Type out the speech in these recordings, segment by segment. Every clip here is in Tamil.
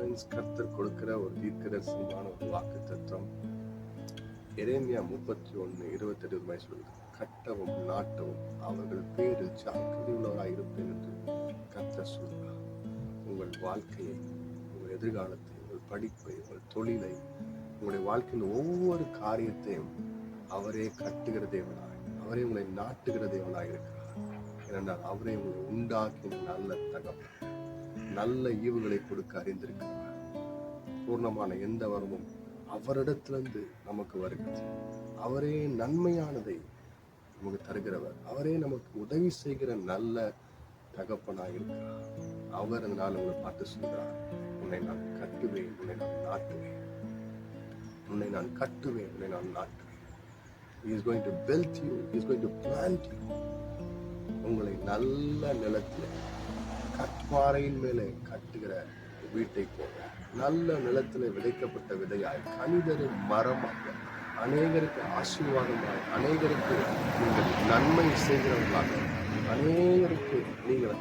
ஃப்ரெண்ட்ஸ், கர்த்தர் கொடுக்கிற ஒரு தீர்க்கதரிசனமான ஒரு வாக்கு தத்துவம். எரேமியா 31:28 சொல்லுது, கட்டவும் நாட்டவும் அவர்கள் பேரில் ஜாக்கிரதை உள்ளவராய் இருப்பேன் என்று கர்த்தர் சொல்கிறார். உங்கள் வாழ்க்கையை, உங்கள் எதிர்காலத்தை, உங்கள் படிப்பை, உங்கள் தொழிலை, உங்களுடைய வாழ்க்கையில் ஒவ்வொரு காரியத்தையும் அவரே கட்டுகிற தேவனாய், அவரே உங்களை நாட்டுகிற தேவனாய் இருக்கிறார். ஏனென்றால் அவரே உங்களை உண்டாக்கின நல்ல தகவல், நல்ல ஈவுகளை கொடுக்க அறிந்திருக்கிறார். பூர்ணமான எந்த வரமும் அவரிடத்திலிருந்து நமக்கு வருகிறது. அவரே நன்மையானதை நமக்கு தருகிறவர். அவரே நமக்கு உதவி செய்கிற நல்ல தகப்பனாக இருக்கிறார். அவர் அதனால் உங்களை பார்த்து சொல்கிறார், உன்னை நான் கட்டுவேன், உன்னை நான் நாட்டுவேன், உன்னை நான் கட்டுவேன், உன்னை நான் நாட்டுவேன். He is going to build you, he is going to plant you. உங்களை நல்ல நிலத்தில் கற்பாறையின் மேலே கட்டுகிற வீட்டை போல, நல்ல நிலத்தில் விதைக்கப்பட்ட விதையாய், கனிதரும் மரமாக, அநேகருக்கு ஆசீர்வாதமாய், அநேகருக்கு நீங்கள் நன்மை செய்கிறவர்களாக, அநேகருக்கு நீங்கள்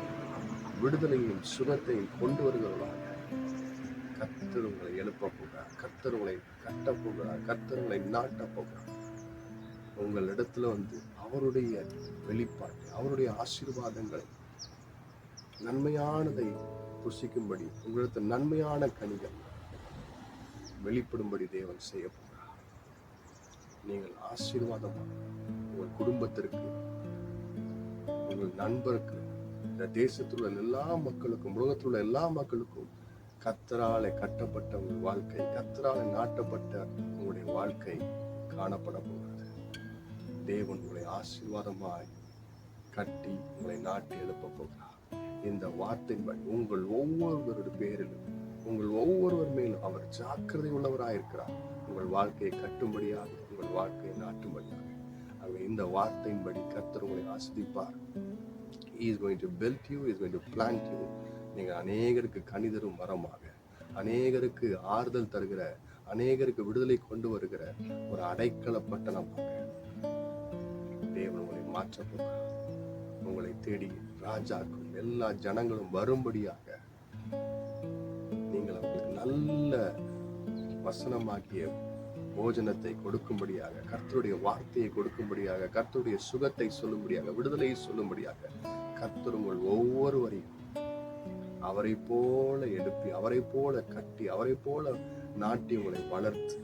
விடுதலையும் சுகத்தையும் கொண்டு வருகிறவர்களாக கர்த்தர் உங்களை எழுப்ப போகிறார். கர்த்தர் உங்களை கட்ட போகிறார். கர்த்தர் உங்களை நாட்ட போகிறார். உங்கள் இடத்துல அவருடைய வெளிப்பாட்டை, அவருடைய ஆசீர்வாதங்களை, நன்மையானதை புசிக்கும்படி, உங்களுக்கு நன்மையான கனிகள் வெளிப்படும்படி தேவன் செய்ய போகிறார். நீங்கள் ஆசீர்வாதமாக உங்கள் குடும்பத்திற்கு, உங்கள் நண்பருக்கு, இந்த தேசத்தில் உள்ள எல்லா மக்களுக்கும், உலகத்தில் உள்ள எல்லா மக்களுக்கும் கர்த்தராலே கட்டப்பட்ட உங்கள் வாழ்க்கை, கர்த்தராலே நாட்டப்பட்ட உங்களுடைய வாழ்க்கை காணப்பட போகிறது. தேவன் உங்களை ஆசீர்வாதமாய் கட்டி உங்களை நாட்டி எழுப்ப போகிறார். இந்த வார்த்தையின்படி உங்கள் ஒவ்வொருவருடைய பேரிலும், உங்கள் ஒவ்வொருவர் மேலும் அவர் ஜாக்கிரதை உள்ளவராயிருக்கிறார். உங்கள் வாழ்க்கையை கட்டும்படியாக, உங்கள் வாழ்க்கையை நாட்டும்படியாக. ஆகவே இந்த வார்த்தையின்படி கர்த்தர் உங்களை ஆசீர்வதிப்பார். He is going to build you, he is going to plant you. நீங்கள் அநேகருக்கு கனிதரும் மரமாக, அநேகருக்கு ஆறுதல் தருகிற, அநேகருக்கு விடுதலை கொண்டு வருகிற ஒரு அடைக்கல பட்டணமாக தேவன் உங்களை மாற்ற போகிறார். உங்களை தேடி ராஜாக்களும் எல்லா ஜனங்களும் வரும்படியாக நீங்கள் அவங்களுக்கு நல்ல வசனமாகிய போஜனத்தை கொடுக்கும்படியாக, கர்த்தருடைய வார்த்தையை கொடுக்கும்படியாக, கர்த்தருடைய சுகத்தை சொல்லும்படியாக, விடுதலையை சொல்லும்படியாக கர்த்தர் உங்கள் ஒவ்வொருவரையும் அவரை போல எழுப்பி, அவரை போல கட்டி, அவரை போல நாட்டி உங்களை வளர்த்து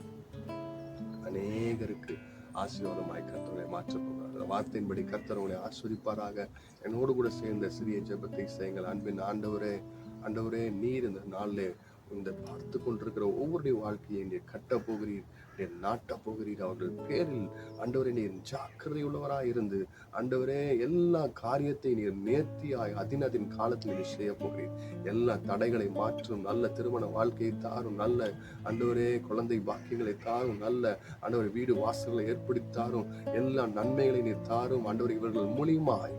அநேகருக்கு ஆசீர்வாதமாய் கர்த்தரை மாற்றப் போகிறார். வார்த்தையின்படி கர்த்தர் உங்களை ஆசீர்வதிப்பாராக. என்னோடு கூட சேர்ந்த சிறிய ஜெபத்தை செய்யுங்கள். அன்பின் ஆண்டவரே, நீர் இந்த நாளிலே இந்த பார்த்து கொண்டிருக்கிற ஒவ்வொருடைய வாழ்க்கையை நீர் கட்ட போகிறீர், நீர் நாட்ட போகிறீர். அவர்கள் பேரில் ஆண்டவரே நீர் ஜாக்கிரதை உள்ளவராய் இருந்து, ஆண்டவரே எல்லா காரியத்தை நீர் நேர்த்தியாய் அதின் காலத்தில் நீர் செய்ய போகிறீர். எல்லா தடைகளை மாற்றும், நல்ல திருமண வாழ்க்கையை தாரும், நல்ல ஆண்டவரே குழந்தை பாக்கியங்களை தாரும், நல்ல ஆண்டவரே வீடு வாசல்களை ஏற்படுத்தாரும், எல்லா நன்மைகளை நீர் தாரும். ஆண்டவர் இவர்கள் மூலியமாய்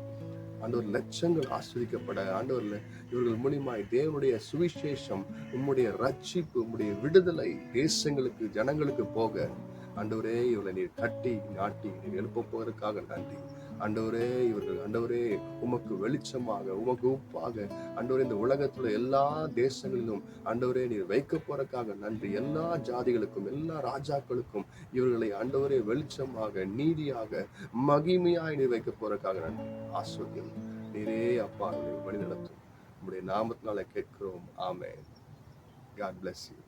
ஆண்டவர் லட்சங்கள் ஆஸ்வதிக்கப்பட, ஆண்டவர் இவர்கள் மூலியமாய் தேவனுடைய சுவிசேஷம், உம்முடைய ரட்சிப்பு, உம்முடைய விடுதலை தேசங்களுக்கு, ஜனங்களுக்கு போக ஆண்டவரே இவர்களை நீர் கட்டி நாட்டி நீர் எழுப்ப போவதற்காக நன்றி. ஆண்டவரே இவர்கள் ஆண்டவரே உமக்கு வெளிச்சமாக, உமக்கு உப்பாக ஆண்டவரே இந்த உலகத்துல எல்லா தேசங்களிலும் ஆண்டவரே நீர் வைக்க போறதுக்காக நன்றி. எல்லா ஜாதிகளுக்கும், எல்லா ராஜாக்களுக்கும் இவர்களை ஆண்டவரே வெளிச்சமாக, நீதியாக, மகிமையாய் நீர் வைக்க போறதுக்காக நன்றி. ஆசீர்வதியும் நீரே அப்பா, வழி நடத்தும். உம்முடைய நாமத்தினால கேட்கிறோம். ஆமென். God bless you.